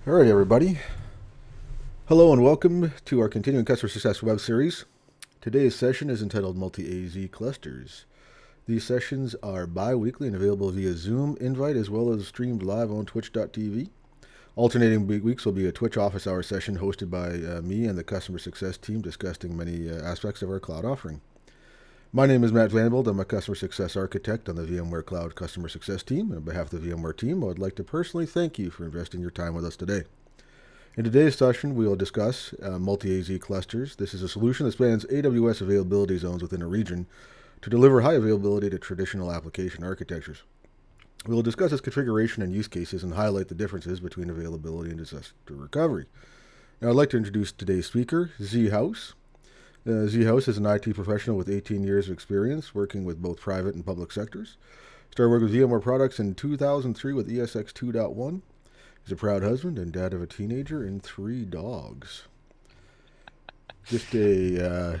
All right, everybody. Hello and welcome to our continuing customer success web series. Today's session is entitled Multi-AZ Clusters. These sessions are bi-weekly and available via Zoom invite as well as streamed live on twitch.tv. Alternating weeks will be a Twitch office hour session hosted by me and the customer success team discussing many aspects of our cloud offering. My name is Matt Vandenbeld. I'm a customer success architect on the VMware Cloud customer success team. On behalf of the VMware team, I would like to personally thank you for investing your time with us today. In today's session, we will discuss multi-AZ clusters. This is a solution that spans AWS availability zones within a region to deliver high availability to traditional application architectures. We will discuss its configuration and use cases and highlight the differences between availability and disaster recovery. Now, I'd like to introduce today's speaker, Z House. Z House is an IT professional with 18 years of experience working with both private and public sectors. Started working with VMware products in 2003 with ESX 2.1. He's a proud husband and dad of a teenager and 3 dogs. Just a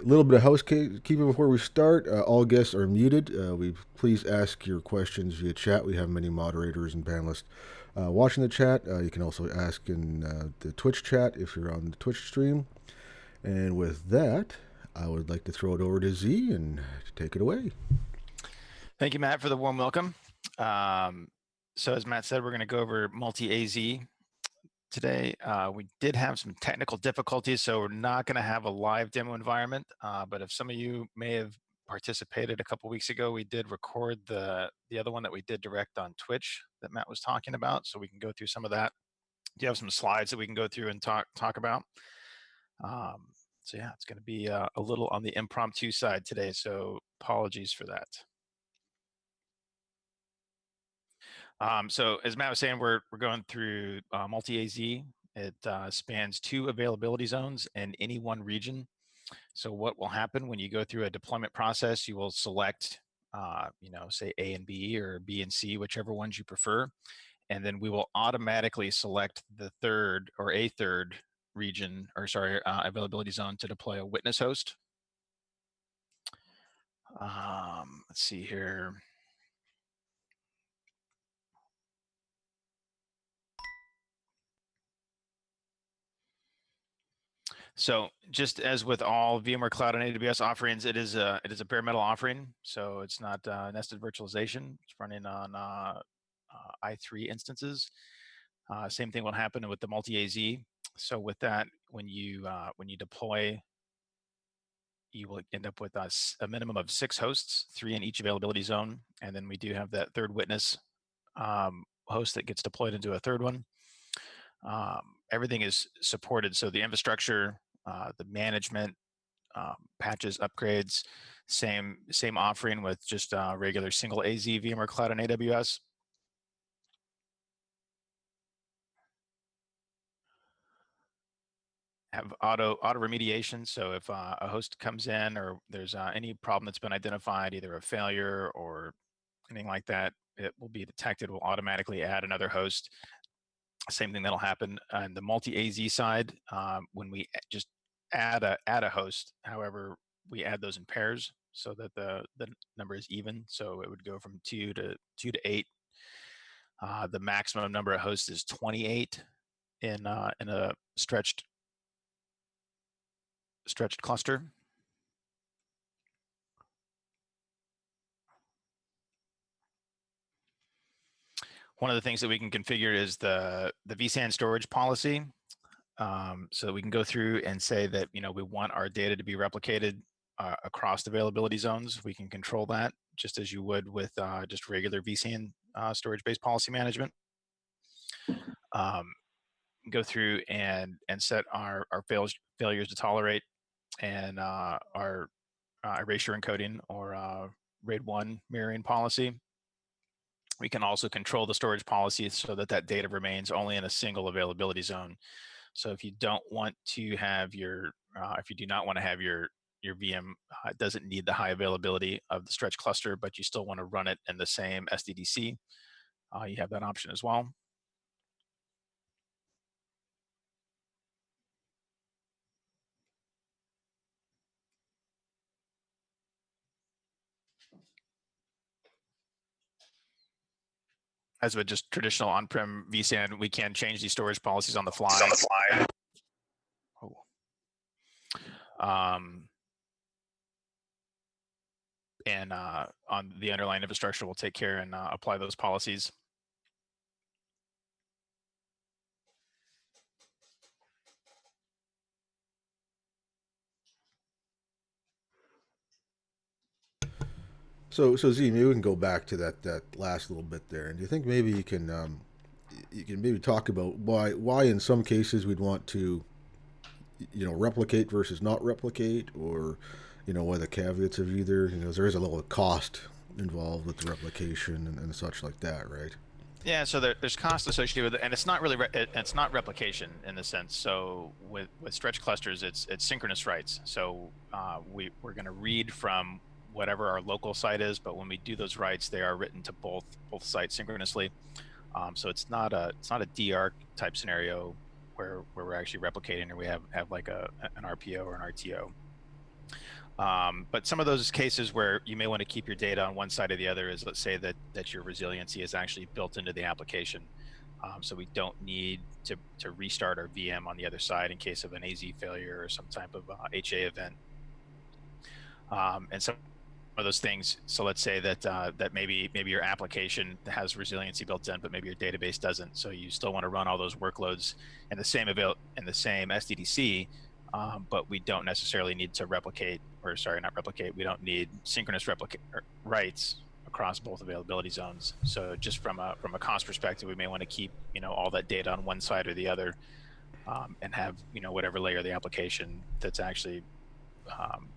little bit of housekeeping before we start. All guests are muted. We please ask your questions via chat. We have many moderators and panelists watching the chat. You can also ask in the Twitch chat if you're on the Twitch stream. And with that, I would like to throw it over to Z and take it away. Thank you, Matt, for the warm welcome. So as Matt said, we're going to go over multi-AZ today. We did have some technical difficulties, so we're not going to have a live demo environment. But if some of you may have participated a couple weeks ago, we did record the other one that we did direct on Twitch that Matt was talking about, so we can go through some of that. Do you have some slides that we can go through and talk about? So yeah, it's going to be a little on the impromptu side today, so apologies for that. So as Matt was saying, we're going through multi-AZ. It spans 2 availability zones in any one region. So what will happen when you go through a deployment process, you will select, say A and B or B and C, whichever ones you prefer. And then we will automatically select the third or a third region, or sorry, availability zone to deploy a witness host. Let's see here. So just as with all VMware Cloud and AWS offerings, it is a bare metal offering. So it's not nested virtualization. It's running on i3 instances. Same thing will happen with the multi-AZ. So with that, when you deploy, you will end up with a minimum of 6 hosts, 3 in each availability zone, and then we do have that third witness host that gets deployed into a third one. Everything is supported, so the infrastructure, the management, patches, upgrades, same offering with just regular single AZ VMware Cloud and AWS. Have auto remediation, so if a host comes in or there's any problem that's been identified, either a failure or anything like that, it will be detected. We'll automatically add another host. Same thing that'll happen on the multi-AZ side when we just add a host. However, we add those in pairs so that the number is even. So it would go from 2 to 8. The maximum number of hosts is 28 in a stretched cluster. One of the things that we can configure is the vSAN storage policy. So we can go through and say that we want our data to be replicated across availability zones. We can control that just as you would with just regular vSAN storage-based policy management. Go through and set our failures to tolerate and our erasure encoding or RAID 1 mirroring policy. We can also control the storage policy so that that data remains only in a single availability zone. So if you don't want to have your, if you do not want to have your VM doesn't need the high availability of the stretch cluster, but you still want to run it in the same SDDC, you have that option as well. as with just traditional on-prem vSAN, we can change these storage policies on the fly. Oh. And on the underlying infrastructure, we'll take care and apply those policies. So Z, maybe we can go back to that last little bit there. And do you think maybe you can maybe talk about why in some cases we'd want to replicate versus not replicate, or what the caveats of either. There is a little cost involved with the replication and such like that, right? Yeah, so there's cost associated with it, and it's not really it's not replication in the sense. So with stretch clusters, it's synchronous writes. So we're going to read from whatever our local site is, but when we do those writes, they are written to both sites synchronously. So it's not a DR type scenario where we're actually replicating, or we have like an RPO or an RTO. But some of those cases where you may want to keep your data on one side or the other is, let's say that your resiliency is actually built into the application. So we don't need to restart our VM on the other side in case of an AZ failure or some type of HA event. And some of those things. So let's say that maybe your application has resiliency built in, but maybe your database doesn't. So you still want to run all those workloads in the same SDDC, but we don't necessarily need to replicate, or sorry, not replicate. We don't need synchronous writes across both availability zones. So just from a cost perspective, we may want to keep all that data on one side or the other, and have whatever layer of the application that's actually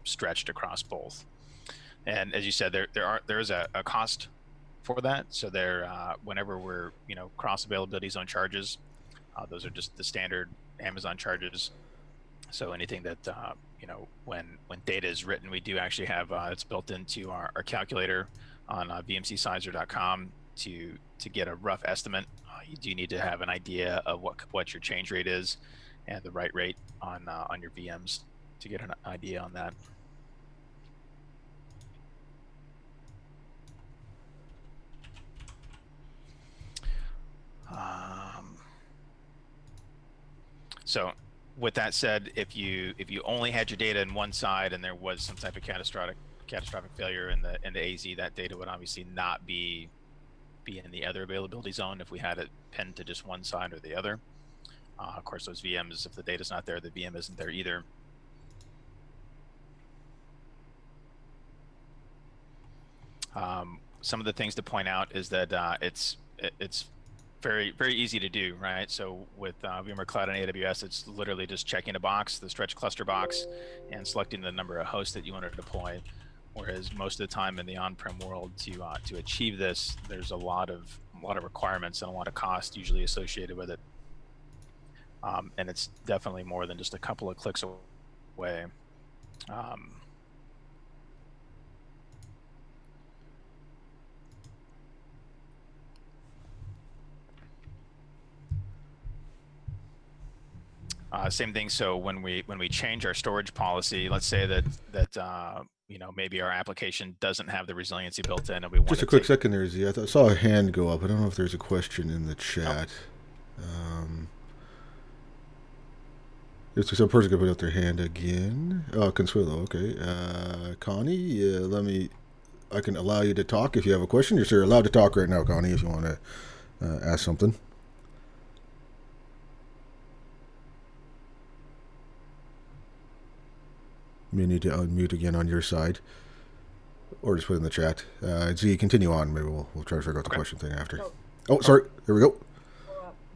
stretched across both. And as you said, there is a cost for that. So whenever we're cross availability zone charges, those are just the standard Amazon charges. So anything that when data is written, we do actually have it's built into our calculator on vmcsizer.com to get a rough estimate. You do need to have an idea of what your change rate is and the write rate on your VMs to get an idea on that. So with that said, if you only had your data in one side and there was some type of catastrophic failure in the AZ, that data would obviously not be in the other availability zone if we had it pinned to just one side or the other. Of course, those VMs, if the data's not there, the VM isn't there either. Some of the things to point out is that it's very easy to do, right? So with VMware Cloud and AWS, it's literally just checking a box, the stretch cluster box, and selecting the number of hosts that you want to deploy. Whereas most of the time in the on-prem world, to achieve this, there's a lot of requirements and a lot of cost usually associated with it. And it's definitely more than just a couple of clicks away. Same thing. So when we change our storage policy, let's say that maybe our application doesn't have the resiliency built in, and we want Just a quick second there, Z. I saw a hand go up. I don't know if there's a question in the chat. It's some person could put up their hand again. Oh, Consuelo. Okay. Connie, I can allow you to talk if you have a question. You're allowed to talk right now, Connie, if you want to ask something. You may need to unmute again on your side, or just put it in the chat. Z, continue on. Maybe we'll try to figure out the question thing after. Oh, sorry. There we go.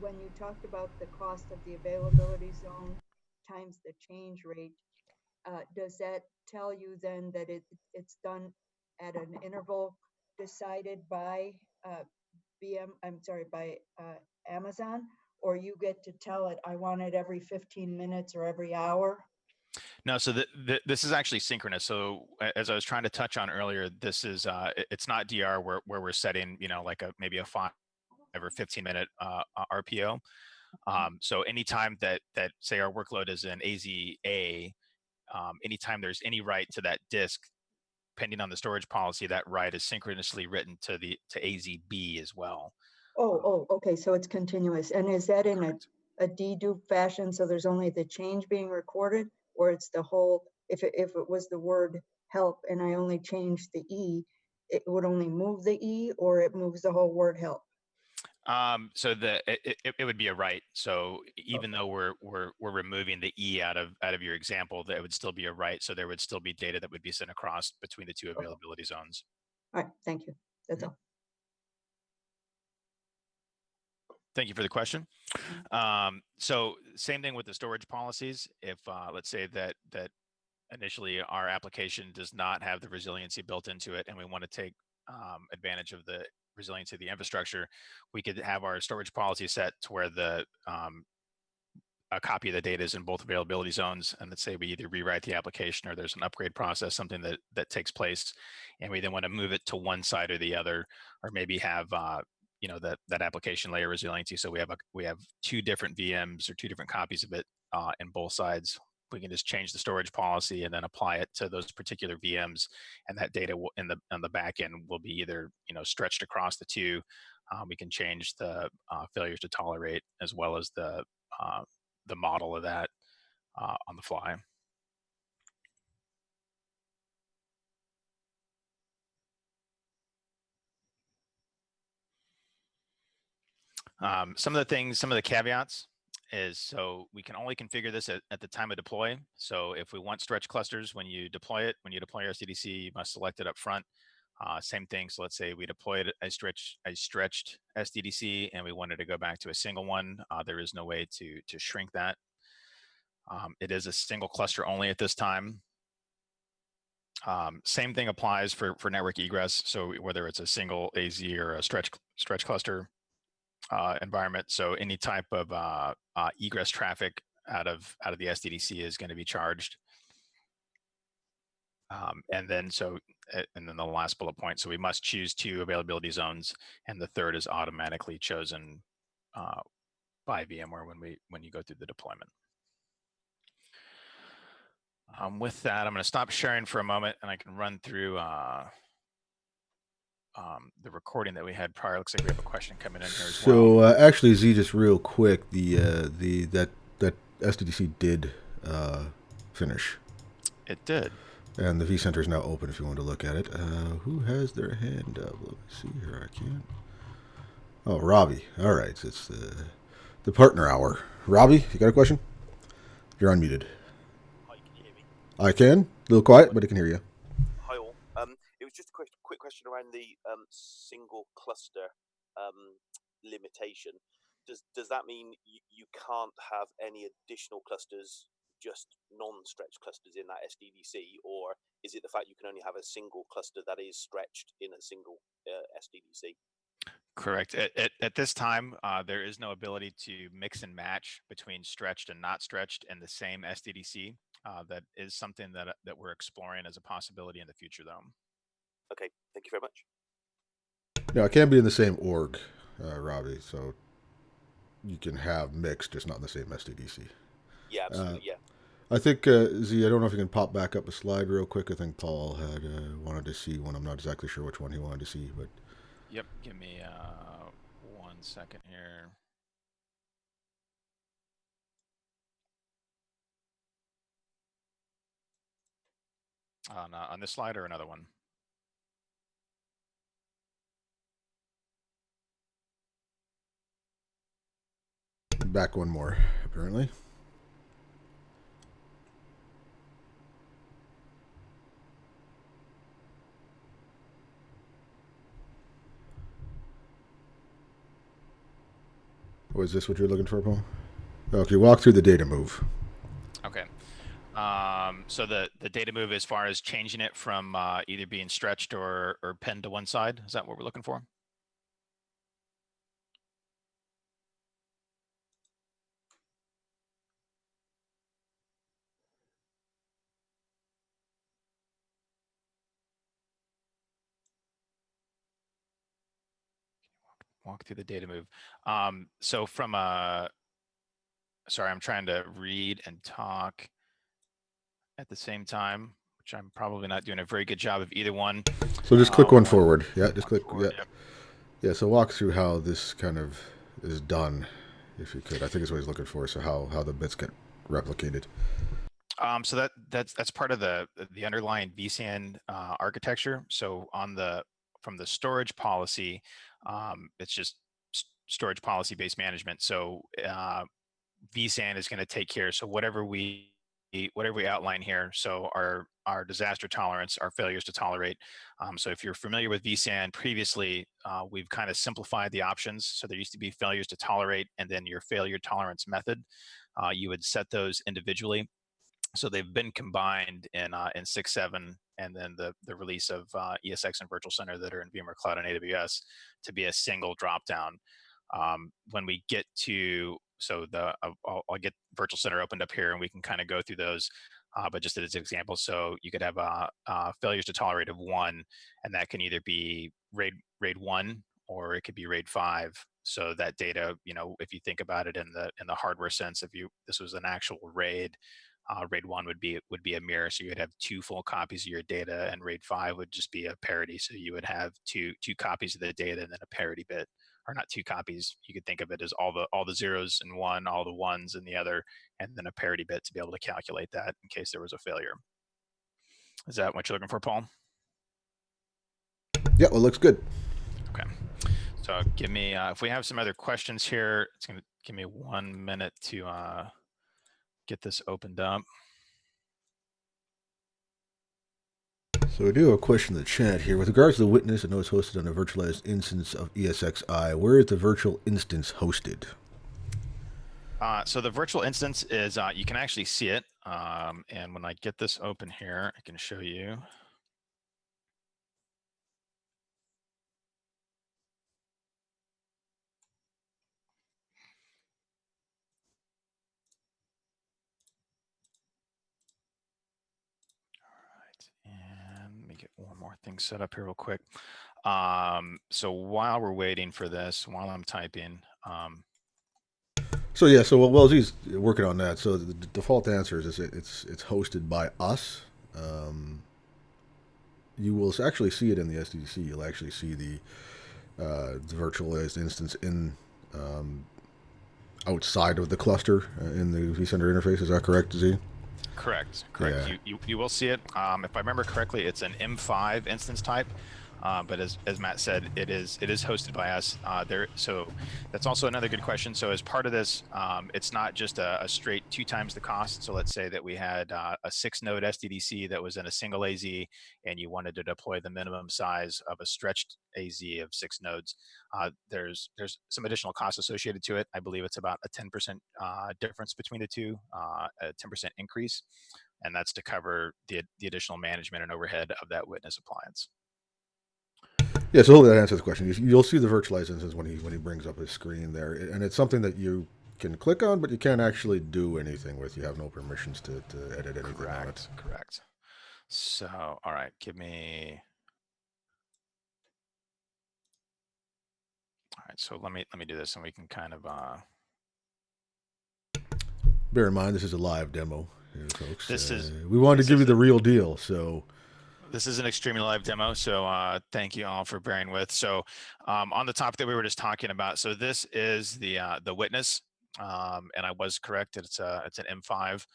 When you talked about the cost of the availability zone times the change rate, does that tell you then that it's done at an interval decided by Amazon, or you get to tell it, I want it every 15 minutes or every hour? No, so this is actually synchronous. So as I was trying to touch on earlier, this is it's not DR where we're setting like maybe a 5 or 15-minute RPO. So anytime that say our workload is in AZA, anytime there's any write to that disk, pending on the storage policy, that write is synchronously written to AZB as well. Okay, so it's continuous. And is that in Correct. a dedupe fashion, so there's only the change being recorded, or it's the whole, if it was the word help and I only changed the E, it would only move the E, or it moves the whole word help? So it would be a write. So even though we're removing the E out of your example, that would still be a write. So there would still be data that would be sent across between the two Okay. availability zones. All right, thank you. That's Mhm. all. Thank you for the question. So same thing with the storage policies. If let's say that initially our application does not have the resiliency built into it, and we want to take advantage of the resiliency of the infrastructure, we could have our storage policy set to where the a copy of the data is in both availability zones, and let's say we either rewrite the application or there's an upgrade process, something that takes place, and we then want to move it to one side or the other, or maybe have that application layer resiliency. So we have two different VMs or two different copies of it in both sides. We can just change the storage policy and then apply it to those particular VMs, and that data will, on the back end will be either stretched across the two. We can change the failures to tolerate as well as the model of that on the fly. Some of the caveats is, so we can only configure this at the time of deploy. So if we want stretch clusters, when you deploy your SDDC, you must select it up front. Same thing. So let's say we deployed a stretched SDDC and we wanted to go back to a single one. There is no way to shrink that. It is a single cluster only at this time. Same thing applies for network egress. So whether it's a single AZ or a stretch cluster environment, so any type of egress traffic out of the SDDC is going to be charged. And then the last bullet point, so we must choose two availability zones, and the third is automatically chosen by VMware when you go through the deployment. With that, I'm going to stop sharing for a moment, and I can run through the recording that we had prior. Looks like we have a question coming in here as well. So actually, Z, just real quick, that SDDC did finish. It did. And the vCenter is now open if you want to look at it. Who has their hand up? Let me see here. I can't. Oh, Robbie. All right. It's the partner hour. Robbie, you got a question? You're unmuted. Hi, can you hear me? I can. A little quiet, but I can hear you. Hi all. It was just a quick question around the single cluster limitation. Does that mean you can't have any additional clusters, just non-stretched clusters in that SDDC, or is it the fact you can only have a single cluster that is stretched in a single SDDC? Correct. At this time, there is no ability to mix and match between stretched and not stretched in the same SDDC. That is something that we're exploring as a possibility in the future, though. Okay, thank you very much. No, it can be in the same org, Robbie. So you can have mixed, just not in the same SDDC. Yeah, absolutely. Yeah. I think, Z, I don't know if you can pop back up a slide real quick. I think Paul had wanted to see one. I'm not exactly sure which one he wanted to see, but. Yep. Give me 1 second here. On this slide or another one? Back one more, apparently. Was this what you're looking for, Paul? Okay, walk through the data move. Okay. So the data move as far as changing it from either being stretched or pinned to one side, is that what we're looking for? Walk through the data move. So from sorry, I'm trying to read and talk at the same time, which I'm probably not doing a very good job of either one. So just click one forward. Yeah, just click. Forward, Yeah. yep. Yeah, so walk through how this kind of is done, if you could. I think it's what he's looking for. So how the bits get replicated. So that's part of the underlying vSAN architecture. So from the storage policy, it's just storage policy based management. So vSAN is going to take care. So whatever we outline here, so our disaster tolerance, our failures to tolerate. So if you're familiar with vSAN previously, we've kind of simplified the options. So there used to be failures to tolerate, and then your failure tolerance method. You would set those individually. So they've been combined in 6.7, and then the release of ESX and Virtual Center that are in VMware Cloud and AWS to be a single dropdown. When we get to I'll get Virtual Center opened up here, and we can kind of go through those. But just as an example, so you could have failures to tolerate of 1, and that can either be RAID 1 or it could be RAID 5. So that data, if you think about it in the hardware sense, if this was an actual RAID. RAID 1 would be a mirror, so you would have 2 full copies of your data, and RAID 5 would just be a parity. So you would have two copies of the data and then a parity bit, or not 2 copies. You could think of it as all the zeros in one, all the ones in the other, and then a parity bit to be able to calculate that in case there was a failure. Is that what you're looking for, Paul? Yeah, well, looks good. Okay. So give me, if we have some other questions here, it's going to give me 1 minute to get this opened up. So we do have a question in the chat here. With regards to the witness, I know it's hosted on a virtualized instance of ESXi. Where is the virtual instance hosted? So the virtual instance is, you can actually see it. And when I get this open here, I can show you. And let me get one more thing set up here real quick. So while we're waiting for this, while I'm typing. So yeah, so while he's working on that, so the default answer is it's hosted by us. You will actually see it in the SDC. You'll actually see the virtualized instance in outside of the cluster in the vCenter interface. Is that correct, Z? Correct. Yeah. You will see it. If I remember correctly, it's an M5 instance type. But as Matt said, it is hosted by us. So that's also another good question. So as part of this, it's not just a straight 2 times the cost. So let's say that we had a 6-node SDDC that was in a single AZ, and you wanted to deploy the minimum size of a stretched AZ of 6 nodes. There's some additional costs associated to it. I believe it's about a 10% difference between the two, a 10% increase, and that's to cover the additional management and overhead of that witness appliance. Yeah, so hopefully that answers the question. You'll see the virtualized instance when he brings up his screen there, and it's something that you can click on, but you can't actually do anything with. You have no permissions to edit anything on it. Correct. So, all right, give me. All right, so let me do this, and we can kind of. Bear in mind, this is a live demo, folks. This we wanted to give you the real deal, so. This is an extremely live demo, so thank you all for bearing with. So on the topic that we were just talking about, so this is the witness, and I was correct. It's an M5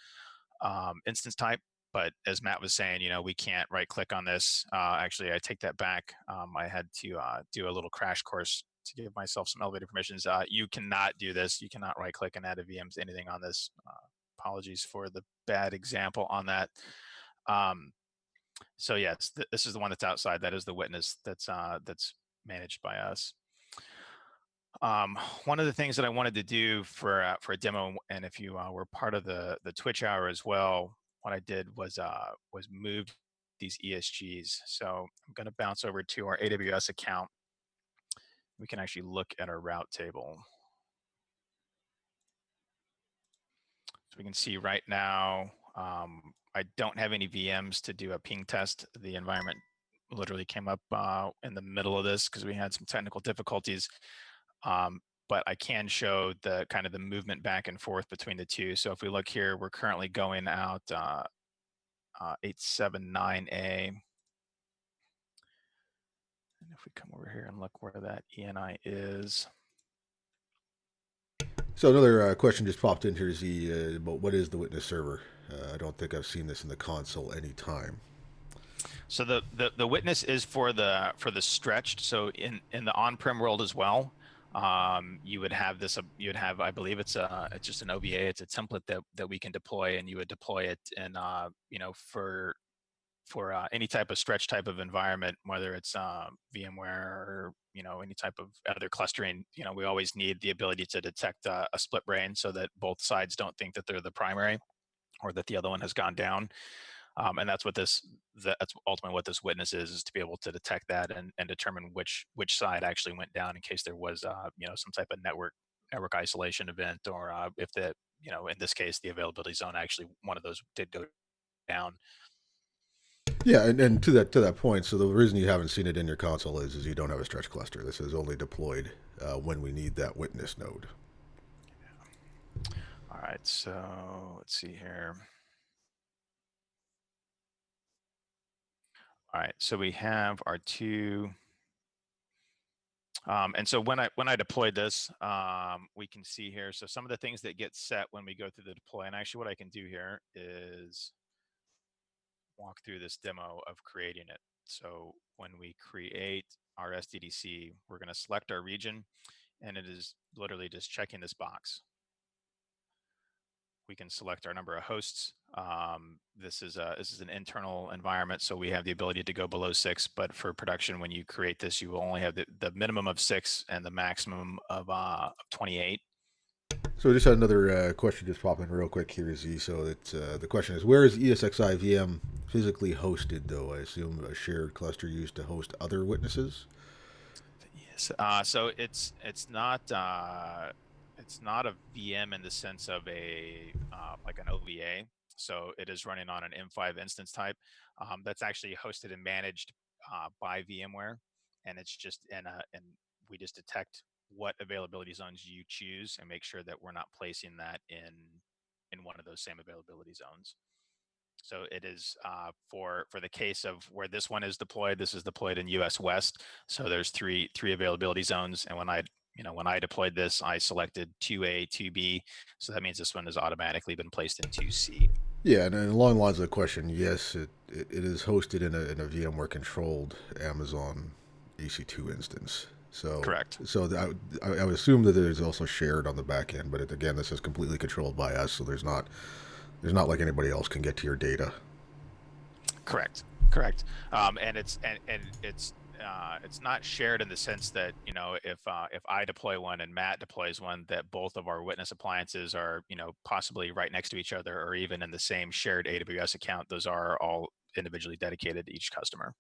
instance type, but as Matt was saying, we can't right click on this. Actually, I take that back. I had to do a little crash course to give myself some elevator permissions. You cannot do this. You cannot right click and add a VM to anything on this. Apologies for the bad example on that. So yes, this is the one that's outside. That is the witness that's managed by us. One of the things that I wanted to do for a demo, and if you were part of the Twitch hour as well, what I did was move these ESGs. So I'm going to bounce over to our AWS account. We can actually look at our route table. So we can see right now, I don't have any VMs to do a ping test. The environment literally came up in the middle of this because we had some technical difficulties. But I can show the kind of the movement back and forth between the two. So if we look here, we're currently going out 879A. And if if we come over here and look where that ENI is. So another question just popped in here, is about what is the witness server? I don't think I've seen this in the console any time. So the witness is for the stretched. So in the on-prem world as well, you would have this. You would have, I believe it's just an OVA. It's a template that we can deploy, and you would deploy it in for any type of stretch type of environment, whether it's VMware or any type of other clustering. We always need the ability to detect a split brain so that both sides don't think that they're the primary or that the other one has gone down. And that's ultimately what this witness is to be able to detect that and determine which side actually went down in case there was some type of network isolation event, or if in this case the availability zone, actually one of those did go down. Yeah, and to that point, so the reason you haven't seen it in your console is you don't have a stretch cluster. This is only deployed when we need that witness node. All right, so let's see here. All right, so we have our two. And so when I deployed this, we can see here, so some of the things that get set when we go through the deploy, and actually what I can do here is walk through this demo of creating it. So when we create our SDDC, we're going to select our region, and it is literally just checking this box. We can select our number of hosts. This is an internal environment, so we have the ability to go below 6. But for production, when you create this, you will only have the minimum of 6 and the maximum of 28. So we just had another question just pop in real quick here, Z. So the question is, where is ESXi VM physically hosted, though? I assume a shared cluster used to host other witnesses? Yes. So it's not a VM in the sense of a like an OVA. So it is running on an M5 instance type that's actually hosted and managed by VMware, and it's just and we just detect what availability zones you choose and make sure that we're not placing that in one of those same availability zones. So it is for the case of where this one is deployed. This is deployed in US West. So there's three availability zones, and when I deployed this, I selected 2A, 2B. So that means this one has automatically been placed in 2C. Yeah, and along the lines of the question, yes, it is hosted in a VMware controlled Amazon EC2 instance. So Correct. So I would assume that it is also shared on the back end, but again, this is completely controlled by us. So there's not like anybody else can get to your data. Correct. And it's not shared in the sense that if I deploy one and Matt deploys one, that both of our witness appliances are possibly right next to each other, or even in the same shared AWS account. Those are all individually dedicated to each customer.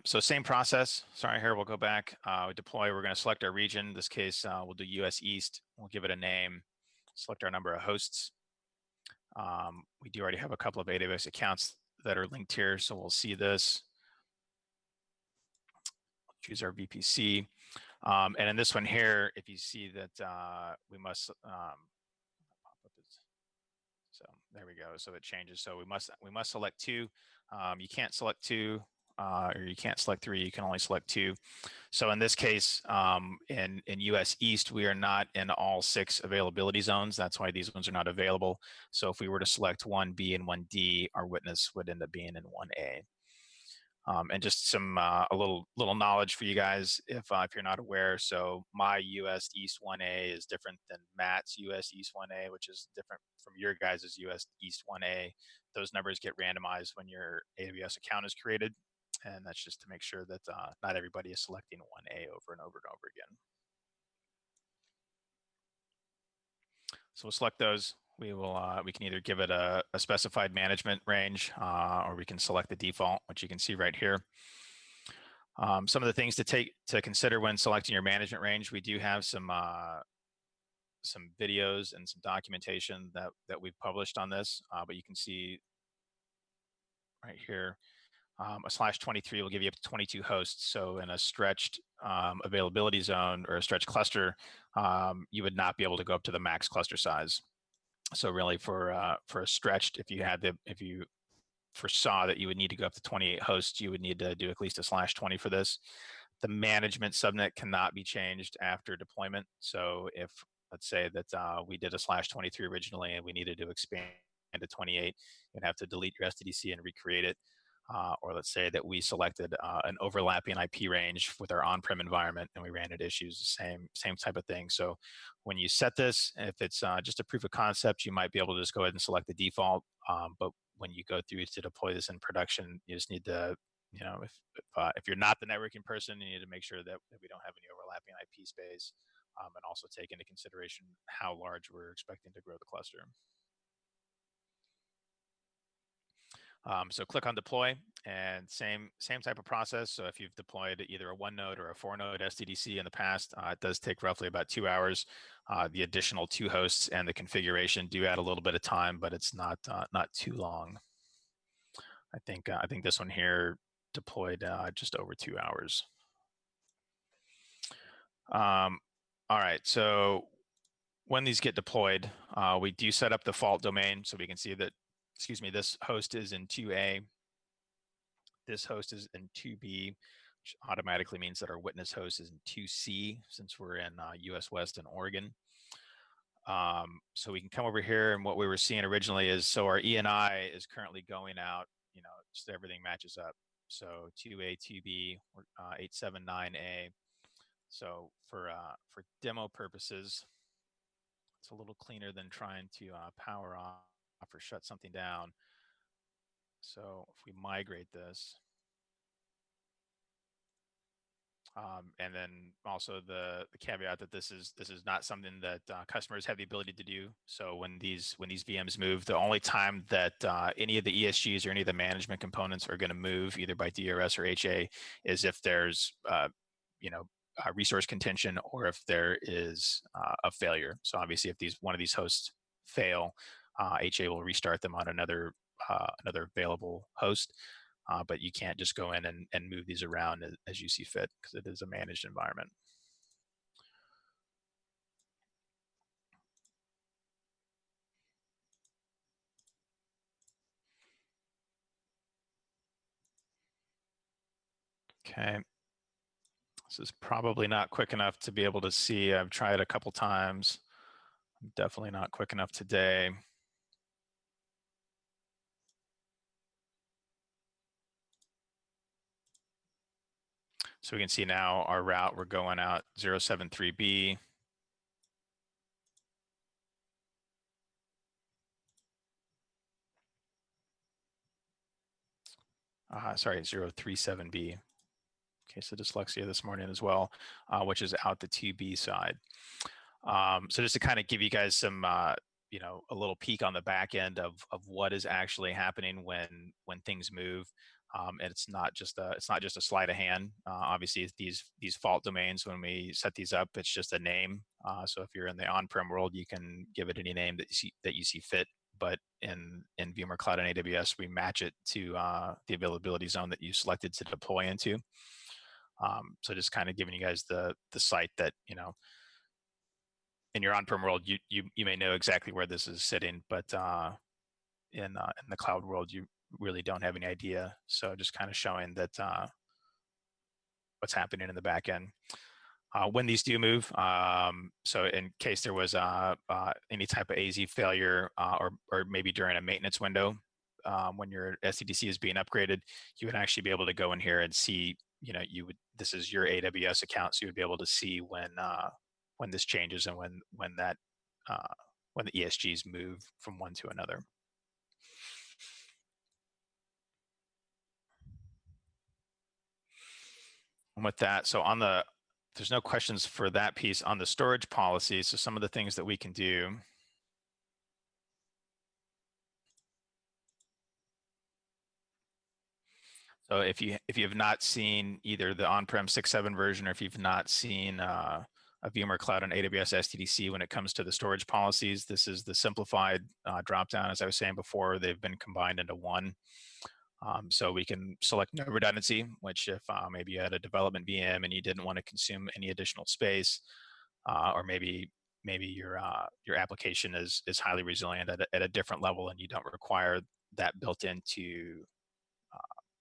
So same process. Sorry, here we'll go back. We deploy. We're going to select our region. In this case, we'll do US East. We'll give it a name. Select our number of hosts. We do already have a couple of AWS accounts that are linked here, so we'll see this. Choose our VPC. And in this one here, if you see that we must, so there we go. So it changes. So we must select 2. You can't select 2, or you can't select 3. You can only select 2. So in this case, in US East, we are not in all 6 availability zones. That's why these ones are not available. So if we were to select 1B and 1D, our witness would end up being in 1A. And just some a little knowledge for you guys, if you're not aware. So my US East 1A is different than Matt's US East 1A, which is different from your guys' US East 1A. Those numbers get randomized when your AWS account is created, and that's just to make sure that not everybody is selecting 1A over and over and over again. So we'll select those. We can either give it a specified management range, or we can select the default, which you can see right here. Some of the things to consider when selecting your management range, we do have some videos and some documentation that we've published on this, but you can see right here, a /23 will give you up to 22 hosts. So in a stretched availability zone or a stretched cluster, you would not be able to go up to the max cluster size. So really for a stretched, if you foresaw that you would need to go up to 28 hosts, you would need to do at least a /20 for this. The management subnet cannot be changed after deployment. So if, let's say that we did a /23 originally and we needed to expand to 28, you'd have to delete your SDDC and recreate it. Or let's say that we selected an overlapping IP range with our on-prem environment and we ran into issues, same type of thing. So when you set this, if it's just a proof of concept, you might be able to just go ahead and select the default. But when you go through to deploy this in production, you just need to, if you're not the networking person, you need to make sure that we don't have any overlapping IP space, and also take into consideration how large we're expecting to grow the cluster. So click on deploy, and same type of process. So if you've deployed either a 1-node or a 4-node SDDC in the past, it does take roughly about 2 hours. The additional 2 hosts and the configuration do add a little bit of time, but it's not too long. I think this one here deployed just over 2 hours. All right, so when these get deployed, we do set up the fault domain, so we can see that, this host is in 2A, this host is in 2B, which automatically means that our witness host is in 2C, since we're in US West and Oregon. So we can come over here, and what we were seeing originally is, so our ENI is currently going out, just everything matches up. So 2A, 2B, 879A. So for demo purposes, it's a little cleaner than trying to power off or shut something down. So if we migrate this, and then also the caveat that this is not something that customers have the ability to do. So when these VMs move, the only time that any of the ESGs or any of the management components are going to move either by DRS or HA is if there's resource contention, or if there is a failure. So obviously, if one of these hosts fail, HA will restart them on another available host. But you can't just go in and move these around as you see fit, because it is a managed environment. Okay. This is probably not quick enough to be able to see. I've tried a couple times. Definitely not quick enough today. So we can see now our route, we're going out 073B. Sorry, 037B. Case of dyslexia this morning as well, which is out the 2B side. So just to kind of give you guys some, a little peek on the back end of what is actually happening when things move. And it's not just a sleight of hand. Obviously, these fault domains, when we set these up, it's just a name. So if you're in the on-prem world, you can give it any name that you see fit. But in VMware Cloud and AWS, we match it to the availability zone that you selected to deploy into. So just kind of giving you guys the site that, in your on-prem world, you may know exactly where this is sitting, but in the cloud world, you really don't have any idea. So just kind of showing that what's happening in the back end. When these do move, so in case there was any type of AZ failure, or maybe during a maintenance window, when your SDDC is being upgraded, you would actually be able to go in here and see, this is your AWS account, so you would be able to see when this changes and when the ESGs move from one to another. And with that, so there's no questions for that piece. On the storage policy, so some of the things that we can do. So if you have not seen either the on-prem 6.7 version, or if you've not seen a VMware Cloud and AWS SDDC when it comes to the storage policies, this is the simplified dropdown. As I was saying before, they've been combined into one. So we can select no redundancy, which if maybe you had a development VM and you didn't want to consume any additional space, or maybe your application is highly resilient at a different level and you don't require that built into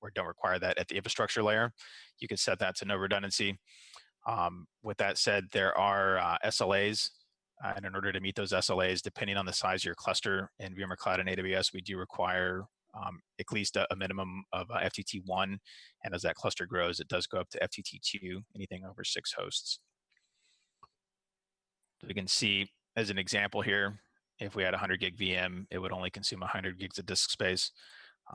or don't require that at the infrastructure layer. You can set that to no redundancy. With that said, there are SLAs, and in order to meet those SLAs, depending on the size of your cluster in VMware Cloud and AWS, we do require at least a minimum of FTT1, and as that cluster grows, it does go up to FTT2, anything over 6 hosts. So we can see, as an example here, if we had a 100 gig VM, it would only consume 100 gigs of disk space.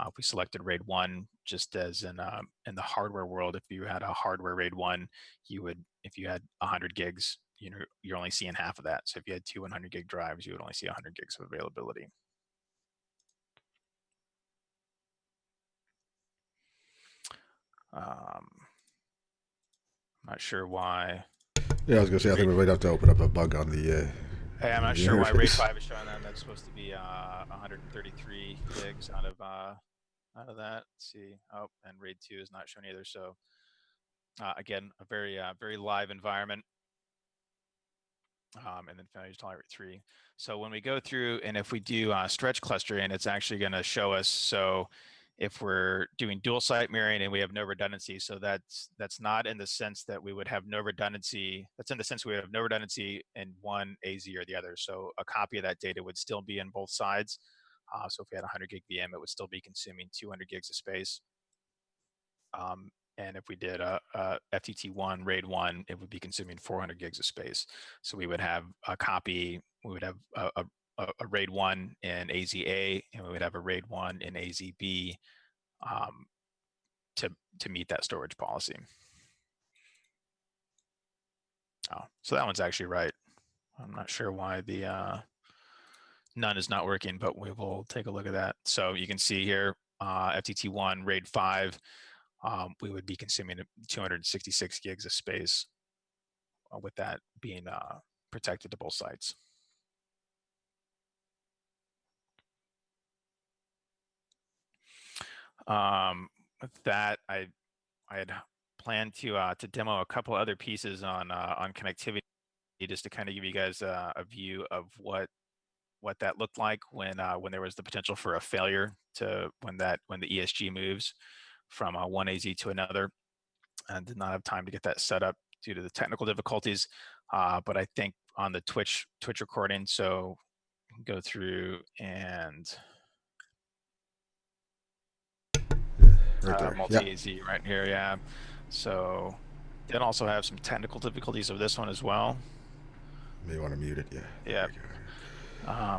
If we selected RAID 1, just as in the hardware world, if you had a hardware RAID 1, you would, if you had 100 gigs, you're only seeing half of that. So if you had two 100 gig drives, you would only see 100 gigs of availability. I'm not sure why. Yeah, I was gonna say I think we might have to open up a bug on the. Hey, I'm not the sure why RAID interface. 5 is showing that. That's supposed to be 133 gigs out of that. Let's see. Oh, and RAID 2 is not shown either. So again, a very live environment. And then failure to tolerate 3. So when we go through, and if we do stretch clustering, it's actually going to show us. So if we're doing dual site mirroring and we have no redundancy, so that's not in the sense that we would have no redundancy. That's in the sense we have no redundancy in one AZ or the other. So a copy of that data would still be in both sides. So if we had a 100 gig VM, it would still be consuming 200 gigs of space. And if we did a FTT1, RAID 1, it would be consuming 400 gigs of space. So we would have a copy, we would have a RAID 1 in AZA, and we would have a RAID 1 in AZB to meet that storage policy. Oh, so that one's actually right. I'm not sure why the none is not working, but we will take a look at that. So you can see here, FTT1, RAID 5, we would be consuming 266 gigs of space with that being protected to both sites. With that, I had planned to demo a couple other pieces on connectivity, just to kind of give you guys a view of what that looked like when there was the potential for a failure to when the ESG moves from one AZ to another. And did not have time to get that set up due to the technical difficulties. But I think on the Twitch recording, so go through and Right there. multi-AZ right here, yeah. So did also have some technical difficulties of this one as well. May want to mute it, Yeah.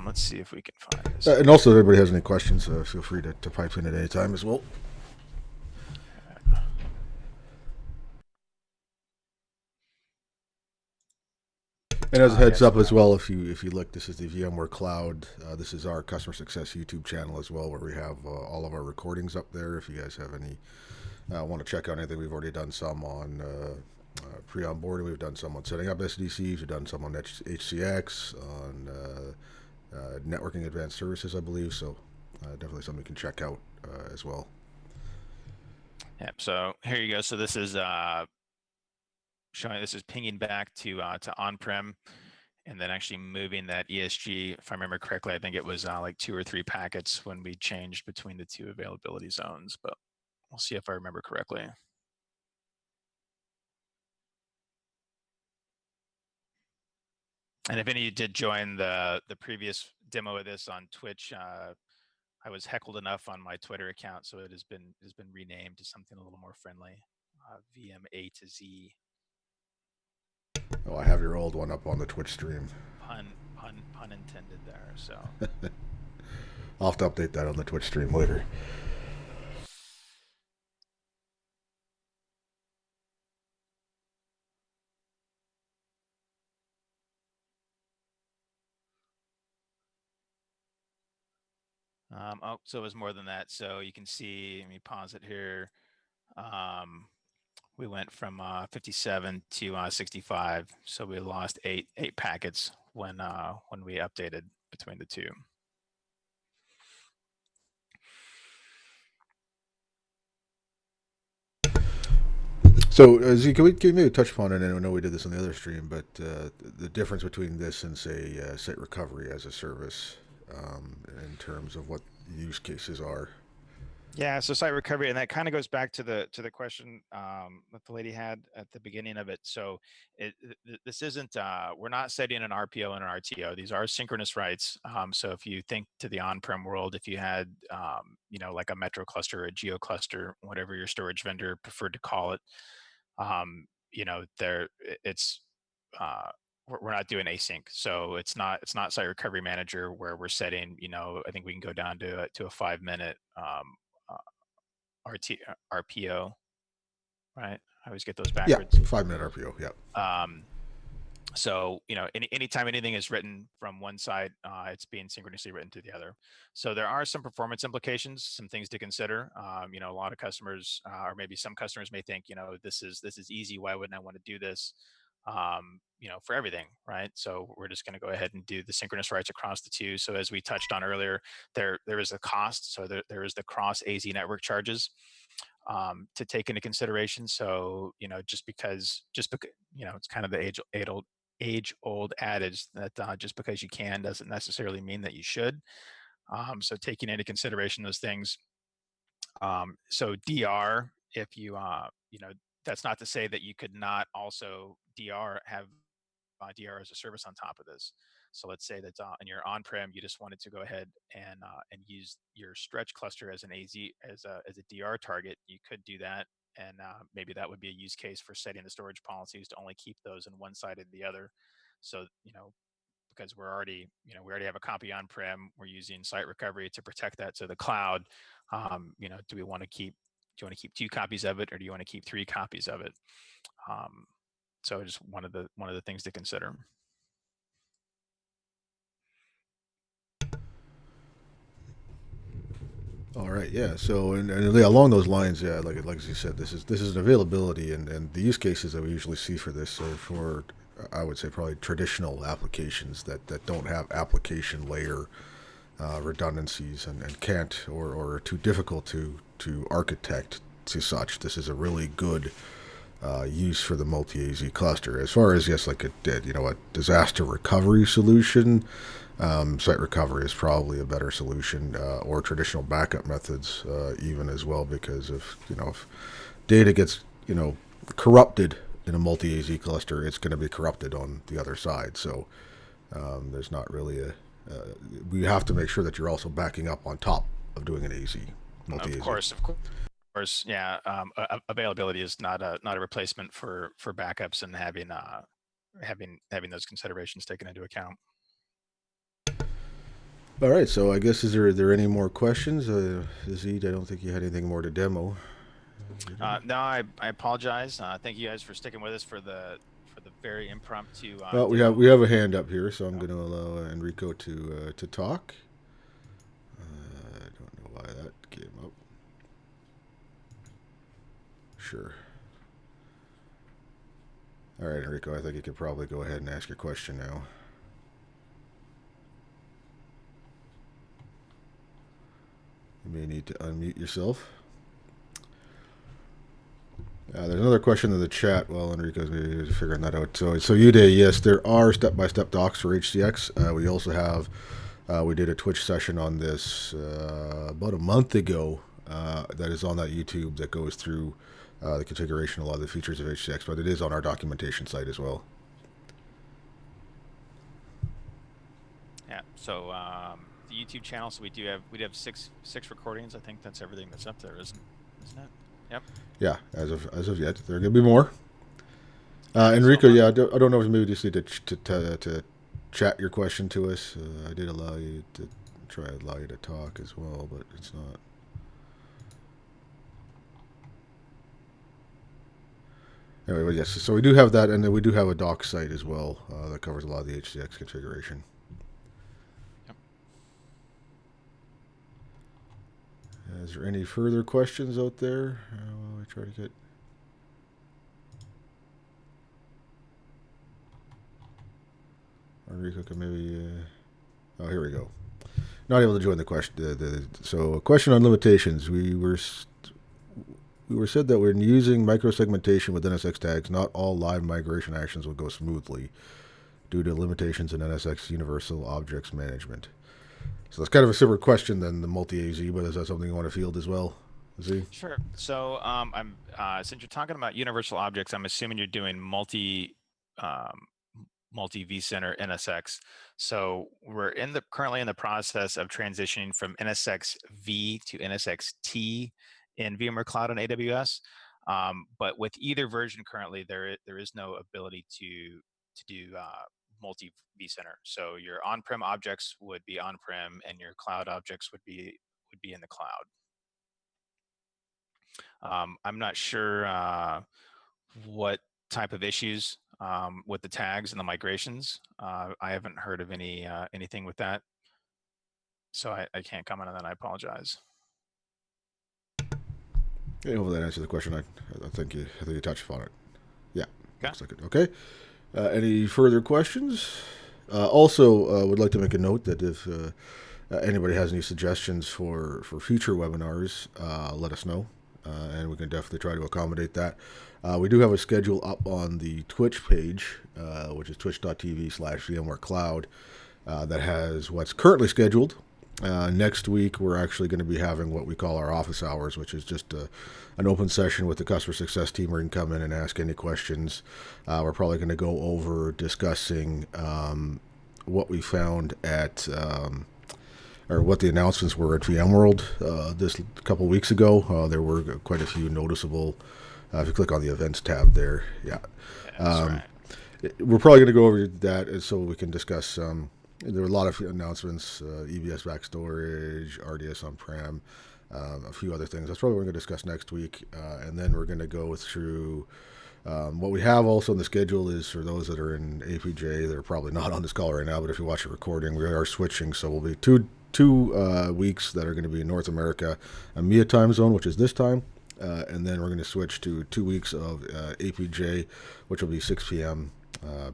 Let's see if we can find this. And also, if anybody has any questions, feel free to pipe in at any time as well. And as a heads up as well, if you look, this is the VMware Cloud. This is our customer success YouTube channel as well, where we have all of our recordings up there. If you guys have any, want to check out anything, we've already done some on pre-onboarding. We've done some on setting up SDCs. We've done some on HCX, on networking advanced services, I believe. So definitely something you can check out as well. Yeah. So here you go. So this is showing, this is pinging back to on-prem, and then actually moving that ESG. If I remember correctly, I think it was like 2 or 3 packets when we changed between the 2 availability zones, but we'll see if I remember correctly. And if any of you did join the previous demo of this on Twitch, I was heckled enough on my Twitter account, so it has been renamed to something a little more friendly, VM A to Z. Oh, I have your old one up on the Twitch stream. Pun intended there. So I'll have to update that on the Twitch stream later. Oh, so it was more than that. So you can see, let me pause it here. We went from 57 to 65. So we lost eight packets when we updated between the 2. So, Z, can we maybe touch upon it? And I know we did this on the other stream, but the difference between this and, say, site recovery as a service, in terms of what use cases are. Yeah, so site recovery, and that kind of goes back to the question that the lady had at the beginning of it. So this isn't we're not setting an RPO and an RTO. These are synchronous writes. So if you think to the on-prem world, if you had like a metro cluster or a geo cluster, whatever your storage vendor preferred to call it, there it's we're not doing async. So it's not site recovery manager where we're setting. I think we can go down to a 5-minute RPO, right? I always get those backwards. Yeah, 5-minute RPO. Yeah. So anytime anything is written from one side, it's being synchronously written to the other. So there are some performance implications, some things to consider. A lot of customers, or maybe some customers may think, this is easy. Why wouldn't I want to do this? For everything, right? So we're just going to go ahead and do the synchronous writes across the two. So as we touched on earlier, there is a cost. So there is the cross AZ network charges to take into consideration. So just because it's kind of the age-old adage that just because you can doesn't necessarily mean that you should. So taking into consideration those things. So DR, if you that's not to say that you could not also have DR as a service on top of this. So let's say that in your on-prem, you just wanted to go ahead and use your stretch cluster as an AZ as a DR target. You could do that, and maybe that would be a use case for setting the storage policies to only keep those in one side or the other. So because we already have a copy on-prem, we're using site recovery to protect that to the cloud. Do you want to keep 2 copies of it, or do you want to keep 3 copies of it? So just one of the things to consider. All right, yeah. So and along those lines, yeah, like you said, this is an availability and the use cases that we usually see for this. So for I would say probably traditional applications that don't have application layer redundancies and can't or are too difficult to architect to such. This is a really good use for the multi-AZ cluster. As far as, yes, like it did, a disaster recovery solution, site recovery is probably a better solution, or traditional backup methods even as well, because if data gets, corrupted in a multi-AZ cluster, it's going to be corrupted on the other side. So there's not really we have to make sure that you're also backing up on top of doing an AZ, multi-AZ. Of course. Yeah. Availability is not a replacement for backups and having those considerations taken into account. All right, so I guess is there any more questions? Zed, I don't think you had anything more to demo. No, I apologize. Thank you guys for sticking with us for the very impromptu. Well, we have a hand up here, so I'm going to allow Enrico to talk. I don't know why that came up. Sure. All right, Enrico, I think you could probably go ahead and ask your question now. You may need to unmute yourself. There's another question in the chat while Enrico's figuring that out. So Uday, yes, there are step-by-step docs for HCX. We also have, we did a Twitch session on this about a month ago that is on that YouTube that goes through the configuration, a lot of the features of HCX, but it is on our documentation site as well. Yeah, so the YouTube channel, so we have six recordings. I think that's everything that's up there, isn't it? Yep. Yeah, as of yet, there are going to be more. Enrico, yeah, I don't know if maybe just need to chat your question to us. I did allow you to talk as well, but it's not. Anyway, well, yes, so we do have that, and then we do have a doc site as well that covers a lot of the HCX configuration. Yep. Is there any further questions out there? While we try to get... Enrico can maybe... Oh, here we go. Not able to join the question. So, a question on limitations. We were said that when using microsegmentation with NSX tags, not all live migration actions will go smoothly due to limitations in NSX Universal Objects Management. So that's kind of a separate question than the multi-AZ, but is that something you want to field as well, Z? Sure. So I'm since you're talking about universal objects, I'm assuming you're doing um, multi vCenter NSX. So we're currently in the process of transitioning from NSX V to NSX T in VMware Cloud and AWS. But with either version currently, there is no ability to do multi vCenter. So your on-prem objects would be on-prem, and your cloud objects would be in the cloud. I'm not sure what type of issues with the tags and the migrations. I haven't heard of anything with that, so I can't comment on that. I apologize. Yeah, hopefully that answers the question. I think you touched upon it. Yeah, Okay. looks like it. Okay. Any further questions? Also, would like to make a note that if anybody has any suggestions for future webinars, let us know, and we can definitely try to accommodate that. We do have a schedule up on the Twitch page, which is twitch.tv/VMware Cloud, that has what's currently scheduled. Next week, we're actually going to be having what we call our office hours, which is just an open session with the customer success team where you can come in and ask any questions. We're probably going to go over discussing what we found at, or what the announcements were at VMworld this couple weeks ago. There were quite a few noticeable. If you click on the events tab there, yeah. That's right. We're probably going to go over that so we can discuss. There were a lot of announcements, EBS back storage, RDS on-prem, a few other things. That's probably what we're going to discuss next week. And then we're going to go through what we have also on the schedule is for those that are in APJ. They're probably not on this call right now, but if you watch a recording, we are switching. So we'll be two weeks that are going to be in North America, EMEA time zone, which is this time. And then we're going to switch to 2 weeks of APJ, which will be 6 p.m.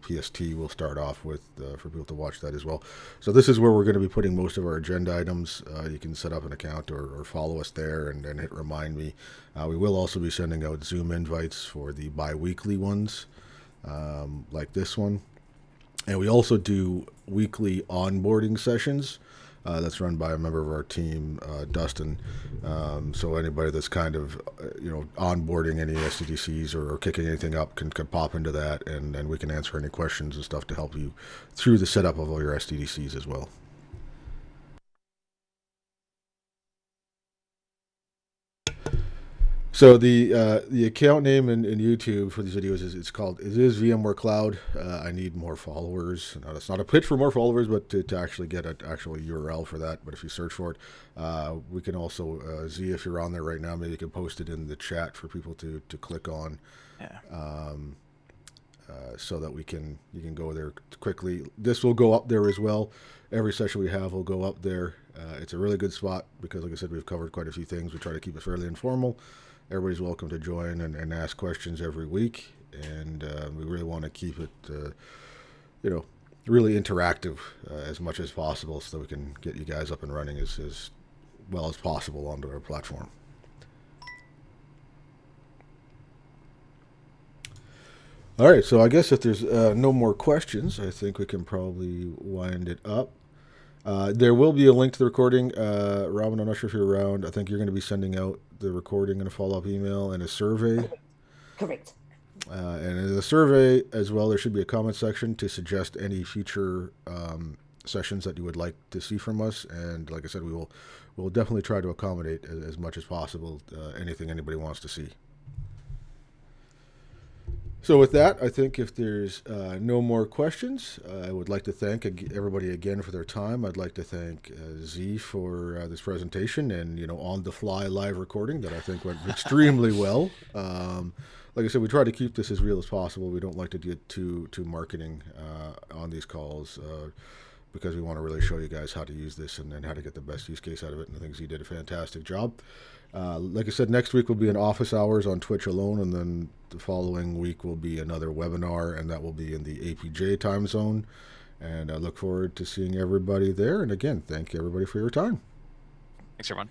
PST. We'll start off with for people to watch that as well. So this is where we're going to be putting most of our agenda items. You can set up an account or follow us there and hit remind me. We will also be sending out Zoom invites for the bi-weekly ones, like this one. And we also do weekly onboarding sessions. That's run by a member of our team, Dustin. So anybody that's kind of, onboarding any SDDCs or kicking anything up can pop into that, and we can answer any questions and stuff to help you through the setup of all your SDDCs as well. So the account name in YouTube for these videos is VMware Cloud. I need more followers. No, it's not a pitch for more followers, but to actually get an actual URL for that. But if you search for it, we can also Z, if you're on there right now, maybe you can post it in the chat for people to click on. Yeah. So that you can go there quickly. This will go up there as well. Every session we have will go up there. It's a really good spot because, like I said, we've covered quite a few things. We try to keep it fairly informal. Everybody's welcome to join and ask questions every week, and we really want to keep it, really interactive as much as possible, so that we can get you guys up and running as well as possible onto our platform. All right, so I guess if there's no more questions, I think we can probably wind it up. There will be a link to the recording. Robin, I'm not sure if you're around. I think you're going to be sending out the recording in a follow-up email and a survey. Correct. And in the survey as well, there should be a comment section to suggest any future sessions that you would like to see from us. And like I said, we'll definitely try to accommodate as much as possible anything anybody wants to see. So with that, I think if there's no more questions, I would like to thank everybody again for their time. I'd like to thank Z for this presentation and, on-the-fly live recording that I think went extremely well. Like I said, we try to keep this as real as possible. We don't like to get too marketing on these calls because we want to really show you guys how to use this and how to get the best use case out of it. And I think Z did a fantastic job. Like I said, next week will be an office hours on Twitch alone, and then the following week will be another webinar, and that will be in the APJ time zone. And I look forward to seeing everybody there. And again, thank everybody for your time. Thanks, everyone.